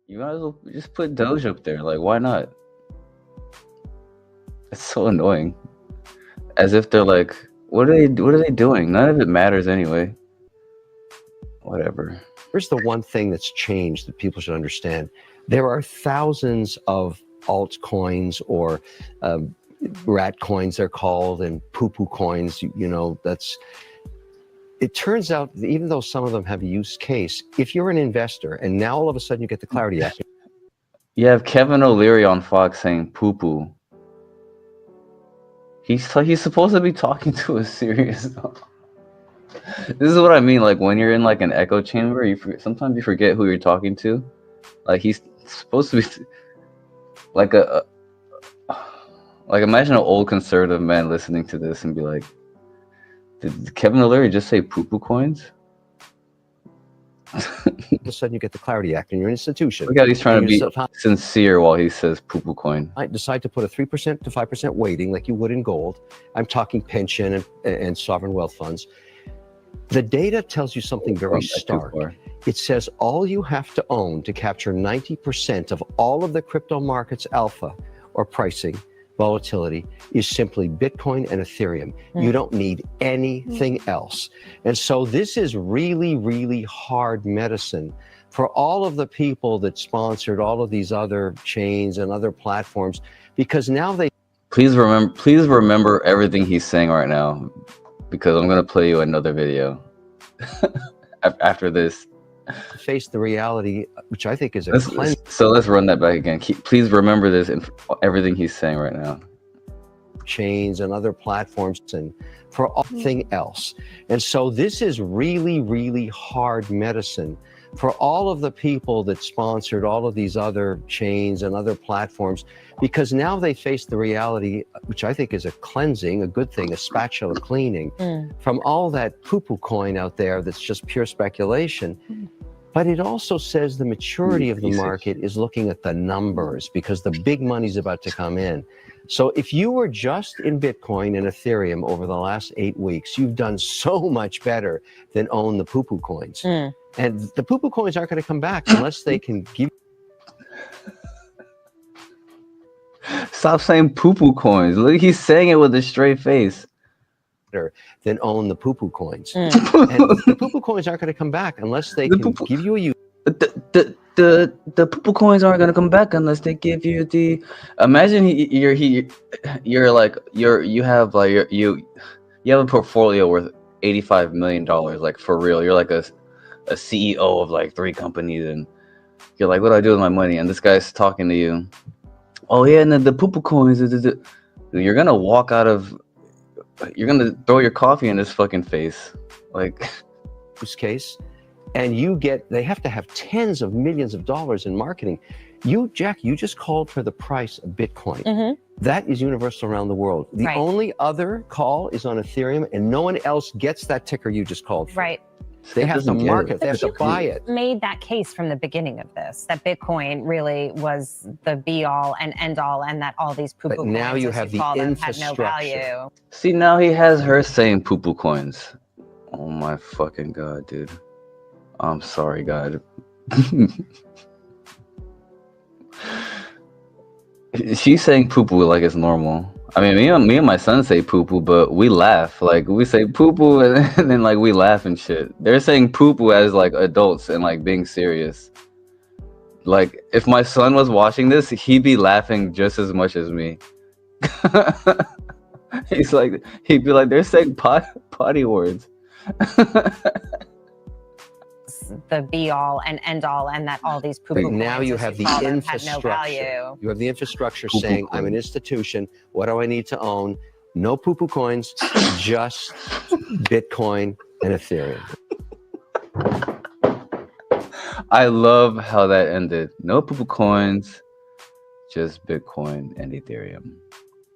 You might as well just put Doge up there. Like, why not? It's so annoying. As if they're like, what are they doing? None of it matters anyway. Whatever. Here's the one thing that's changed that people should understand. There are thousands of altcoins or rat coins, they're called, and poo-poo coins. You know, it turns out that even though some of them have a use case, if you're an investor and now all of a sudden you get the Clarity Act. You have Kevin O'Leary on Fox saying poo-poo. He's supposed to be talking to a serious. This is what I mean. Like when you're in like an echo chamber, sometimes you forget who you're talking to. Like he's supposed to be like like imagine an old conservative man listening to this and be like, "Did Kevin O'Leary just say poo-poo coins?" All of a sudden you get the Clarity Act and you're an institution. Look how he's trying to be sincere while he says poo-poo coin. I decide to put a 3% to 5% weighting like you would in gold. I'm talking pension and sovereign wealth funds. The data tells you something very stark. It says all you have to own to capture 90% of all of the crypto markets alpha or pricing volatility is simply Bitcoin and Ethereum. You don't need anything else. And so this is really, really hard medicine for all of the people that sponsored all of these other chains and other platforms, because now they... Please remember everything he's saying right now, because I'm going to play you another video after this. Face the reality, which I think is so let's run that back again. Please remember this and everything he's saying right now. Chains and other platforms and for everything else. And so this is really, really hard medicine for all of the people that sponsored all of these other chains and other platforms, because now they face the reality, which I think is a cleansing, a good thing, a spatula cleaning from all that poo-poo coin out there that's just pure speculation. But it also says the maturity of the market is looking at the numbers, because the big money's about to come in. So if you were just in Bitcoin and Ethereum over the last 8 weeks, you've done so much better than own the poo-poo coins. And the poo-poo coins aren't going to come back unless they can give... Stop saying poo-poo coins. Look, he's saying it with a straight face. Than own the poo-poo coins. And the poo-poo coins aren't going to come back unless they can give you a use. The poo-poo coins aren't gonna come back unless they give you the. Imagine you have a portfolio worth $85 million, like for real. You're like a CEO of like 3 companies, and you're like, what do I do with my money? And this guy's talking to you. Oh yeah, and then the poo-poo coins. You're gonna walk out of. You're gonna throw your coffee in his fucking face, like. Use case. And they have to have tens of millions of dollars in marketing. Jack, you just called for the price of Bitcoin. That is universal around the world. The only other call is on Ethereum, and no one else gets that ticker you just called for. Right. They have to market, they have to buy it. Made that case from the beginning of this, that Bitcoin really was the be all and end all, and that all these poo-poo coins, now you have the infrastructure. Had no value. See, now he has her saying poo-poo coins. Oh my fucking God, dude. I'm sorry, God. She's saying poo-poo like it's normal. I mean, me and my son say poo-poo, but we laugh. Like, we say poo-poo and then like we laugh and shit. They're saying poo-poo as like adults and like being serious. Like, if my son was watching this, he'd be laughing just as much as me. He'd be like, they're saying potty words. The be all and end all, and that all these poo-poo coins, now you have the infrastructure. No, you have the infrastructure saying, I'm an institution. What do I need to own? No poo-poo coins, just Bitcoin and Ethereum. I love how that ended. No poo-poo coins, just Bitcoin and Ethereum.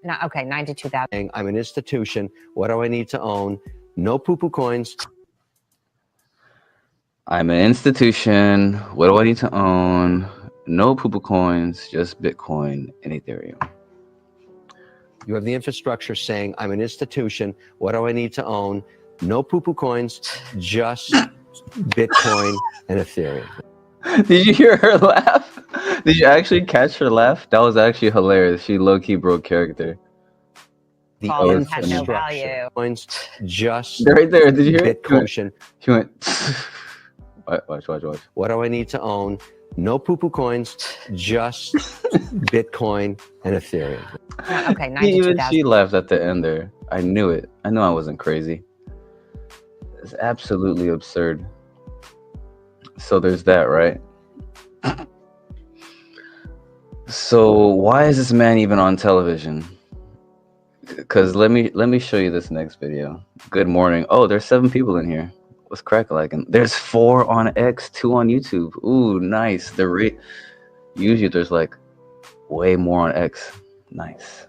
No, okay, 92,000. I'm an institution. What do I need to own? No poo-poo coins. I'm an institution. What do I need to own? No poo-poo coins, just Bitcoin and Ethereum. You have the infrastructure saying, I'm an institution. What do I need to own? No poo-poo coins, just Bitcoin and Ethereum. Did you hear her laugh? Did you actually catch her laugh? That was actually hilarious. She low-key broke character. The All this had no infrastructure. value. Coins, just Right there. Did you hear it? Bitcoin. She went. Watch. What do I need to own? No Poopoo coins, just Bitcoin and Ethereum. Yeah, okay, Even 92,000. she laughed at the end there. I knew it. I knew I wasn't crazy. It's absolutely absurd. So there's that, right? So why is this man even on television? Because let me show you this next video. Good morning. Oh, there's 7 people in here. What's crack-a-lackin'? There's 4 on X, 2 on YouTube. Ooh, nice. Usually there's like way more on X. Nice.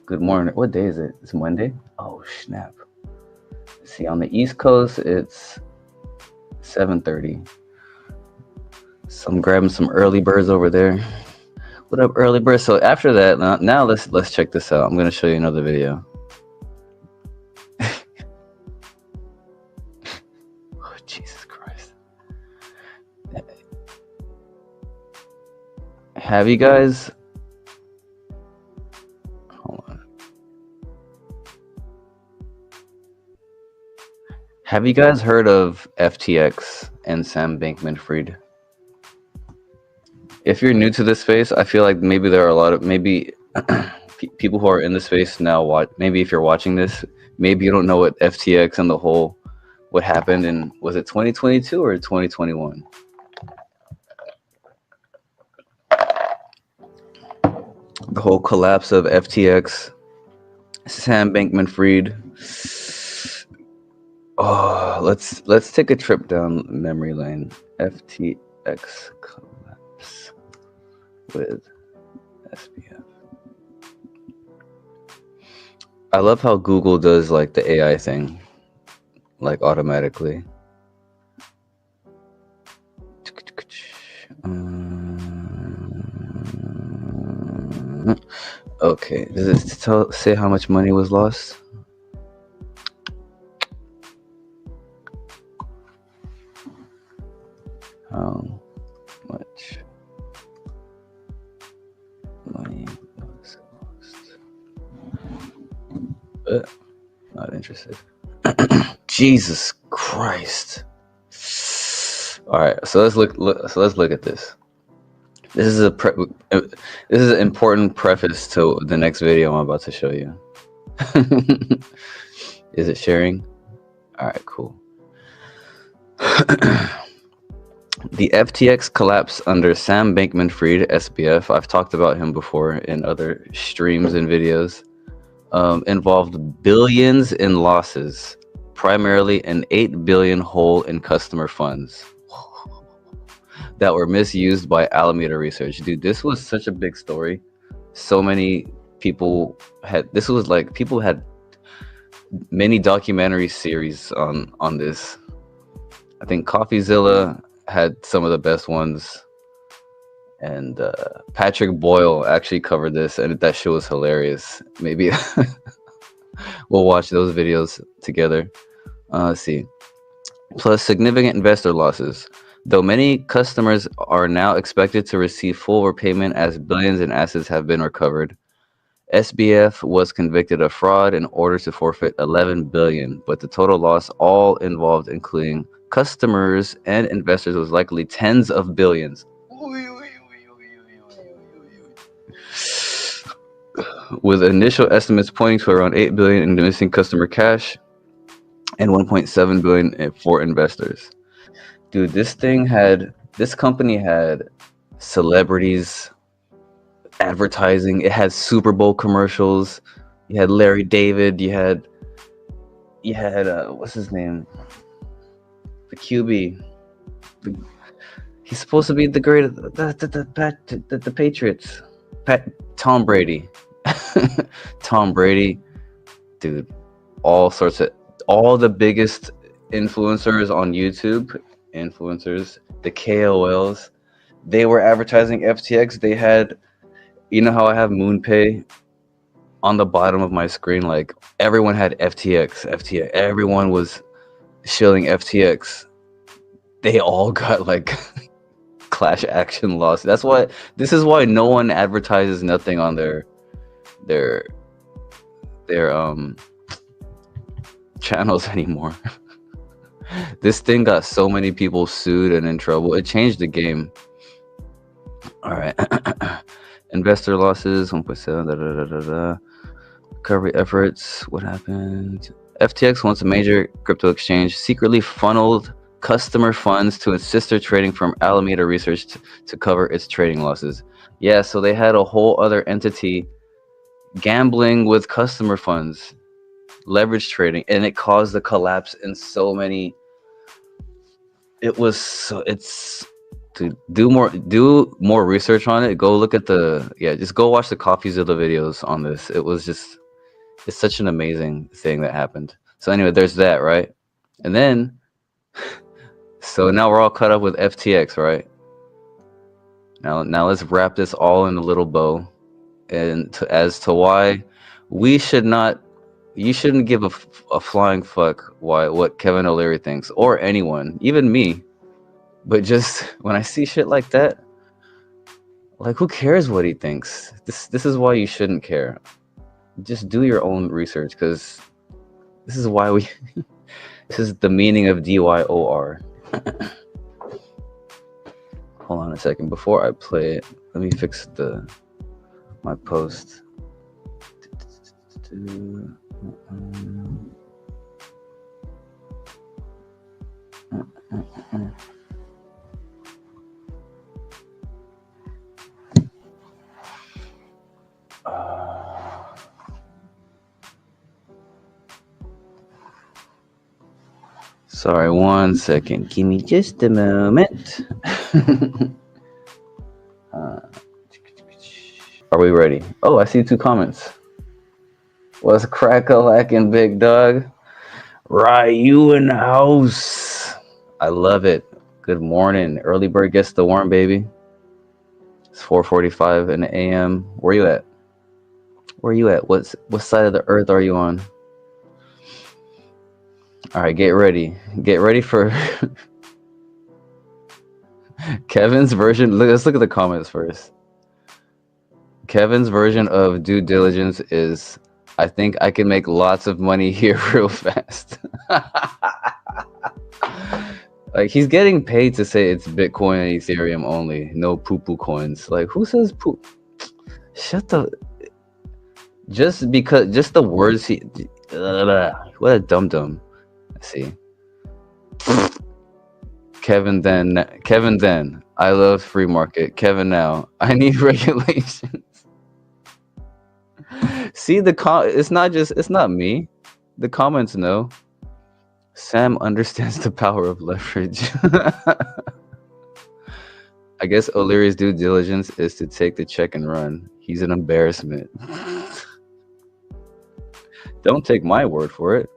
Good morning. What day is it? It's Monday? Oh, snap. See, on the East Coast, it's 7:30. So I'm grabbing some early birds over there. What up, early birds? So after that, now let's check this out. I'm gonna show you another video. Oh, Jesus Christ. Have you guys... Hold on. Have you guys heard of FTX and Sam Bankman-Fried? If you're new to this space, I feel like maybe there are a lot of people who are in the space now. Maybe if you're watching this, maybe you don't know what FTX and what happened in, was it 2022 or 2021? The whole collapse of FTX, Sam Bankman-Fried. Oh, let's take a trip down memory lane. FTX collapse with SBF. I love how Google does like the AI thing, like automatically. Okay, does it say how much money was lost? How much money was lost? Not interested. Jesus Christ! All right, so let's look at this. This is an important preface to the next video I'm about to show you. Is it sharing? All right, cool. The FTX collapse under Sam Bankman-Fried, SBF, I've talked about him before in other streams and videos, involved billions in losses, primarily an $8 billion hole in customer funds that were misused by Alameda Research. Dude, this was such a big story. So many people had many documentary series on this. I think CoffeeZilla had some of the best ones, and Patrick Boyle actually covered this, and that show was hilarious. Maybe we'll watch those videos together. Let's see. Plus significant investor losses. Though many customers are now expected to receive full repayment as billions in assets have been recovered, SBF was convicted of fraud in order to forfeit $11 billion, but the total loss, all involved, including customers and investors, was likely tens of billions. With initial estimates pointing to around $8 billion in missing customer cash and $1.7 billion for investors. Dude, this company had celebrities, advertising. It had Super Bowl commercials. You had Larry David. You had what's his name? The QB. He's supposed to be the greatest. The Patriots. Tom Brady. Tom Brady. Dude, all the biggest influencers on YouTube. The KOLs, they were advertising FTX. They had, you know how I have MoonPay on the bottom of my screen? Like everyone had FTX. Everyone was shilling FTX. They all got like clash action lawsuit. That's why this is why no one advertises nothing on their channels anymore. This thing got so many people sued and in trouble. It changed the game. All right. Investor losses 1.7 recovery efforts. What happened? FTX, once a major crypto exchange, secretly funneled customer funds to its sister trading firm Alameda Research to cover its trading losses. Yeah, so they had a whole other entity gambling with customer funds, leverage trading, and it caused a collapse in so many. It's to do more research on it. Go look at just go watch the copies of the videos on this. It's such an amazing thing that happened. So anyway, there's that, right? And then so now we're all caught up with FTX, right? Now let's wrap this all in a little bow, and as to why you shouldn't give a flying fuck what Kevin O'Leary thinks, or anyone, even me. But just when I see shit like that, like, who cares what he thinks? This is why you shouldn't care. Just do your own research, because this is why this is the meaning of DYOR. Hold on a second. Before I play it, let me fix my post. Sorry, 1 second. Give me just a moment. Are we ready? Oh, I see 2 comments. What's crack-a-lackin', big dog? Right, you in the house. I love it. Good morning. Early bird gets the worm, baby. It's 4:45 in the a.m. Where you at? What side of the earth are you on? All right, get ready. Get ready for Kevin's version. Let's look at the comments first. Kevin's version of due diligence is, I think I can make lots of money here real fast. Like, he's getting paid to say it's Bitcoin and Ethereum only, no Poopoo coins. Like, who says poop? Shut the. Just the words he. What a dum-dum. See, Kevin then I love free market. Kevin now I need regulations. See, it's not me. The comments know. Sam understands the power of leverage. I guess O'Leary's due diligence is to take the check and run. He's an embarrassment. Don't take my word for it.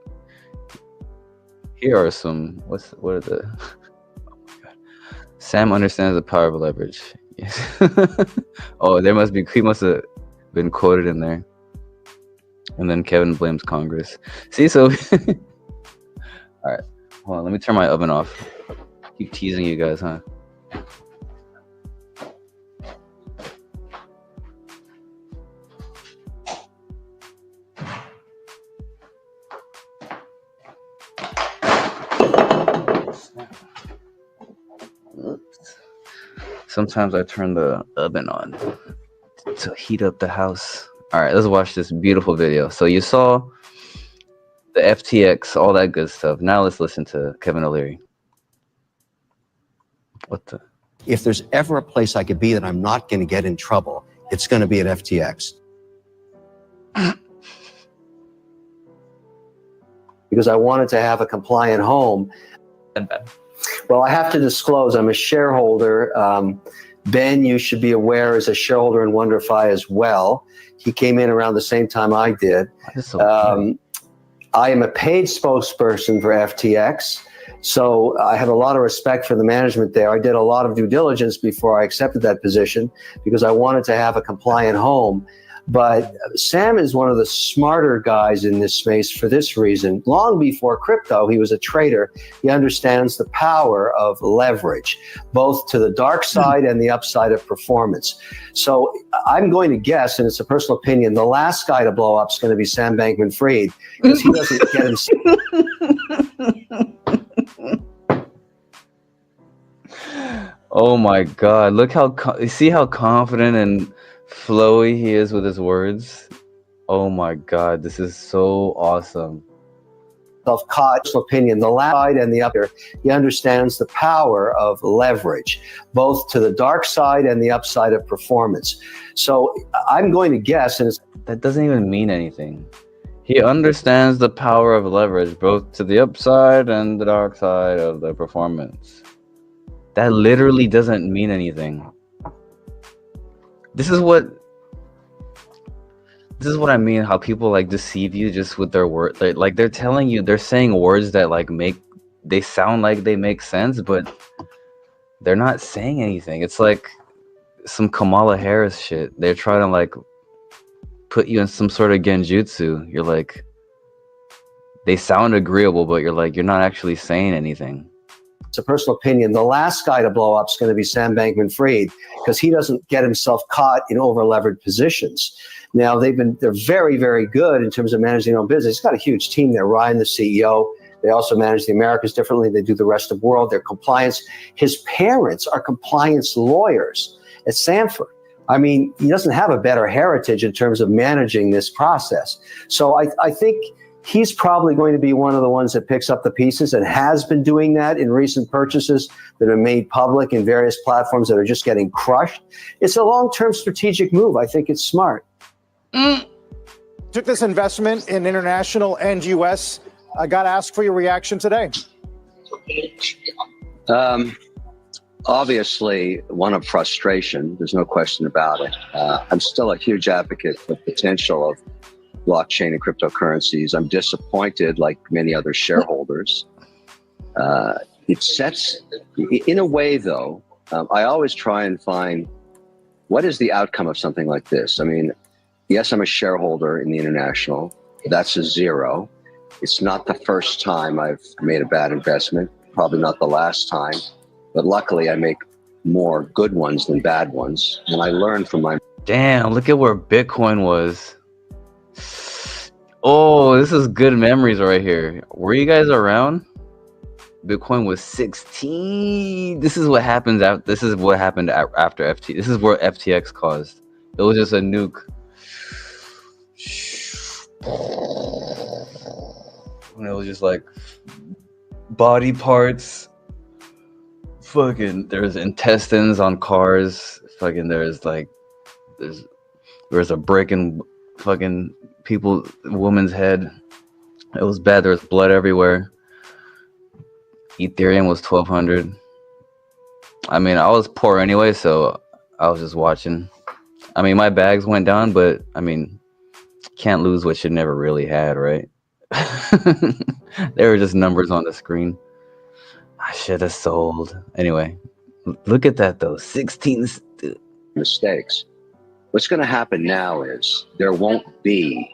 Here are some. What are the? Oh my god. Sam understands the power of leverage. Yes. Oh, he must have been quoted in there. And then Kevin blames Congress. See, so. All right, hold on. Let me turn my oven off. Keep teasing you guys, huh? Sometimes I turn the oven on to heat up the house. All right, let's watch this beautiful video. So you saw the FTX, all that good stuff. Now let's listen to Kevin O'Leary. What the? If there's ever a place I could be that I'm not going to get in trouble, it's going to be at FTX. Because I wanted to have a compliant home. Well, I have to disclose I'm a shareholder. Ben, you should be aware, is a shareholder in WonderFi as well. He came in around the same time I did. I am a paid spokesperson for FTX, so I have a lot of respect for the management there. I did a lot of due diligence before I accepted that position because I wanted to have a compliant home. But Sam is one of the smarter guys in this space for this reason. Long before crypto, he was a trader. He understands the power of leverage, both to the dark side and the upside of performance. So I'm going to guess, and it's a personal opinion, the last guy to blow up is going to be Sam Bankman-Fried, because he doesn't get himself. Oh my God! Look how you see how confident and flowy he is with his words. Oh my God, this is so awesome. Caught opinion, the last side and the upper. He understands the power of leverage, both to the dark side and the upside of performance. So I'm going to guess, and that doesn't even mean anything. He understands the power of leverage, both to the upside and the dark side of the performance. That literally doesn't mean anything. This is what I mean, how people like deceive you just with their words. Like they're telling you, they're saying words that like they sound like they make sense, but they're not saying anything. It's like some Kamala Harris shit. They're trying to like put you in some sort of genjutsu. You're like, they sound agreeable, but you're not actually saying anything. It's a personal opinion. The last guy to blow up is going to be Sam Bankman-Fried, because he doesn't get himself caught in over-leveraged positions. Now, they're very, very good in terms of managing their own business. He's got a huge team there. Ryan, the CEO, they also manage the Americas differently. They do the rest of the world. They're compliance. His parents are compliance lawyers at Stanford. I mean, he doesn't have a better heritage in terms of managing this process. So I think he's probably going to be one of the ones that picks up the pieces and has been doing that in recent purchases that are made public in various platforms that are just getting crushed. It's a long-term strategic move. I think it's smart. Took this investment in international and U.S. I got to ask for your reaction today. Obviously, one of frustration. There's no question about it. I'm still a huge advocate for the potential of blockchain and cryptocurrencies. I'm disappointed, like many other shareholders. It sets, in a way though, I always try and find what is the outcome of something like this. I mean, yes, I'm a shareholder in the international. That's a zero. It's not the first time I've made a bad investment, probably not the last time, but luckily I make more good ones than bad ones. And I learn from my... Damn, look at where Bitcoin was. Oh, this is good memories right here. Were you guys around? Bitcoin was 16. This is what happens after. This is what happened after FT. This is what FTX caused. It was just a nuke. And it was just like body parts. Fucking, there's intestines on cars. Fucking, there's a brick in fucking woman's head. It was bad. There was blood everywhere. Ethereum was 1,200. I mean, I was poor anyway, so I was just watching. I mean, my bags went down, but I mean, can't lose what you never really had, right? They were just numbers on the screen. I should have sold. Anyway, look at that though. 16 mistakes. What's going to happen now is there won't be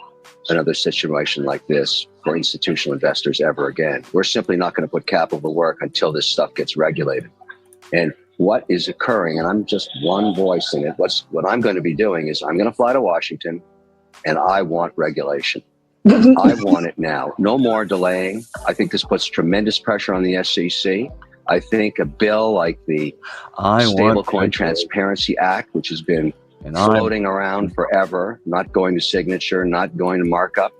another situation like this for institutional investors ever again. We're simply not going to put capital to work until this stuff gets regulated. And what is occurring, and I'm just one voice in it, what I'm going to be doing is I'm going to fly to Washington, and I want regulation. I want it now. No more delaying. I think this puts tremendous pressure on the SEC. I think a bill like the Stablecoin Transparency Act, which has been floating around forever, not going to signature, not going to markup.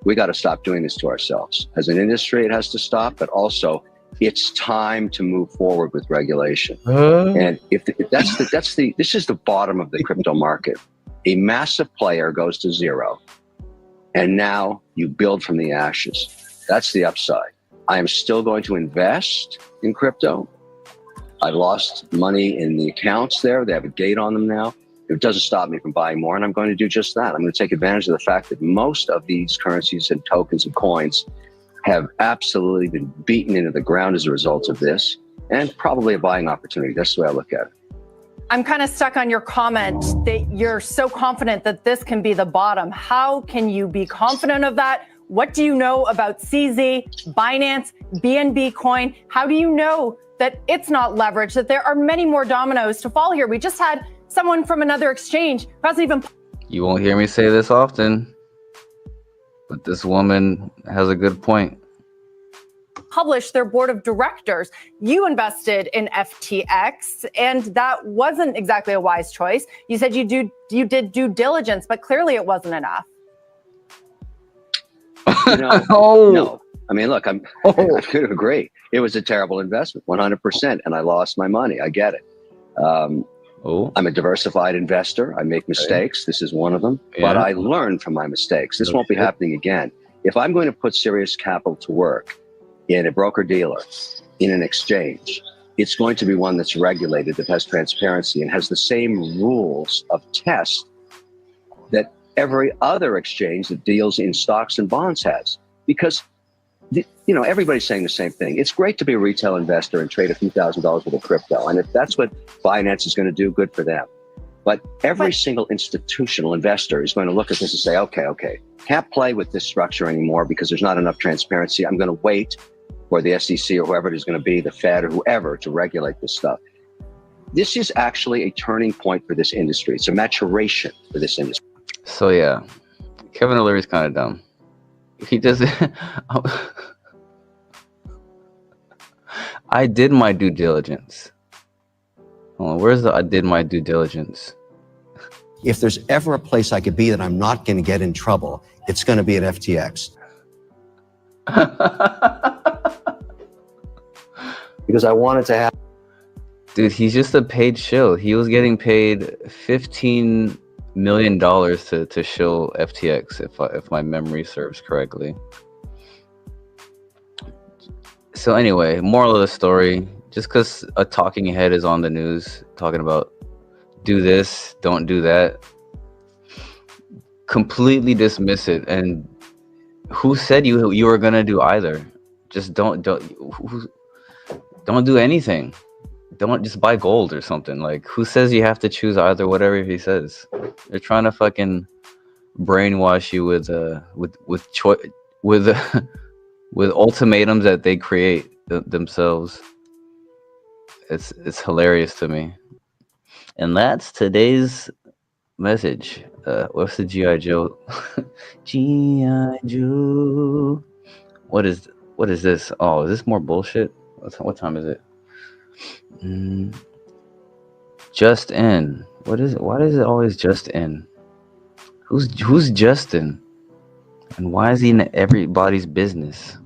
We got to stop doing this to ourselves. As an industry, it has to stop, but also it's time to move forward with regulation. And if this is the bottom of the crypto market. A massive player goes to zero, and now you build from the ashes. That's the upside. I am still going to invest in crypto. I lost money in the accounts there. They have a gate on them now. It doesn't stop me from buying more, and I'm going to do just that. I'm going to take advantage of the fact that most of these currencies and tokens and coins have absolutely been beaten into the ground as a result of this, and probably a buying opportunity. That's the way I look at it. I'm kind of stuck on your comment that you're so confident that this can be the bottom. How can you be confident of that? What do you know about CZ, Binance, BNB coin? How do you know that it's not leveraged, that there are many more dominoes to fall here? We just had someone from another exchange who hasn't even... You won't hear me say this often, but this woman has a good point. Publish their board of directors. You invested in FTX, and that wasn't exactly a wise choice. You said you did due diligence, but clearly it wasn't enough. You know, Oh. no. I mean, look, I could agree. It was a terrible investment, 100%, and I lost my money. I get it. I'm a diversified investor. I make mistakes. This is one of them. Yeah. But I learn from my mistakes. This won't be happening again. If I'm going to put serious capital to work in a broker-dealer, in an exchange, it's going to be one that's regulated, that has transparency, and has the same rules of test that every other exchange that deals in stocks and bonds has. Because, you know, everybody's saying the same thing. It's great to be a retail investor and trade a few $1,000s with a crypto. And if that's what Binance is going to do, good for them. But every single institutional investor is going to look at this and say, okay, can't play with this structure anymore because there's not enough transparency. I'm going to wait for the SEC or whoever it is going to be, the Fed or whoever, to regulate this stuff. This is actually a turning point for this industry. It's a maturation for this industry. So yeah, Kevin O'Leary's kind of dumb. He doesn't. I did my due diligence. Hold on, where's the I did my due diligence? If there's ever a place I could be that I'm not going to get in trouble, it's going to be at FTX. Because I wanted to have... Dude, he's just a paid shill. He was getting paid $15 million to shill FTX, if my memory serves correctly. So anyway, moral of the story, just because a talking head is on the news talking about do this, don't do that, completely dismiss it. And who said you were gonna do either? Just don't do anything. Don't just buy gold or something. Like, who says you have to choose either? Whatever he says, they're trying to fucking brainwash you with ultimatums that they create themselves. It's hilarious to me. And that's today's message. What's the G.I. Joe? G.I. Joe. What is this? Oh, is this more bullshit? What time is it? Just in. What is it? Why is it always just in? Who's Justin? And why is he in everybody's business?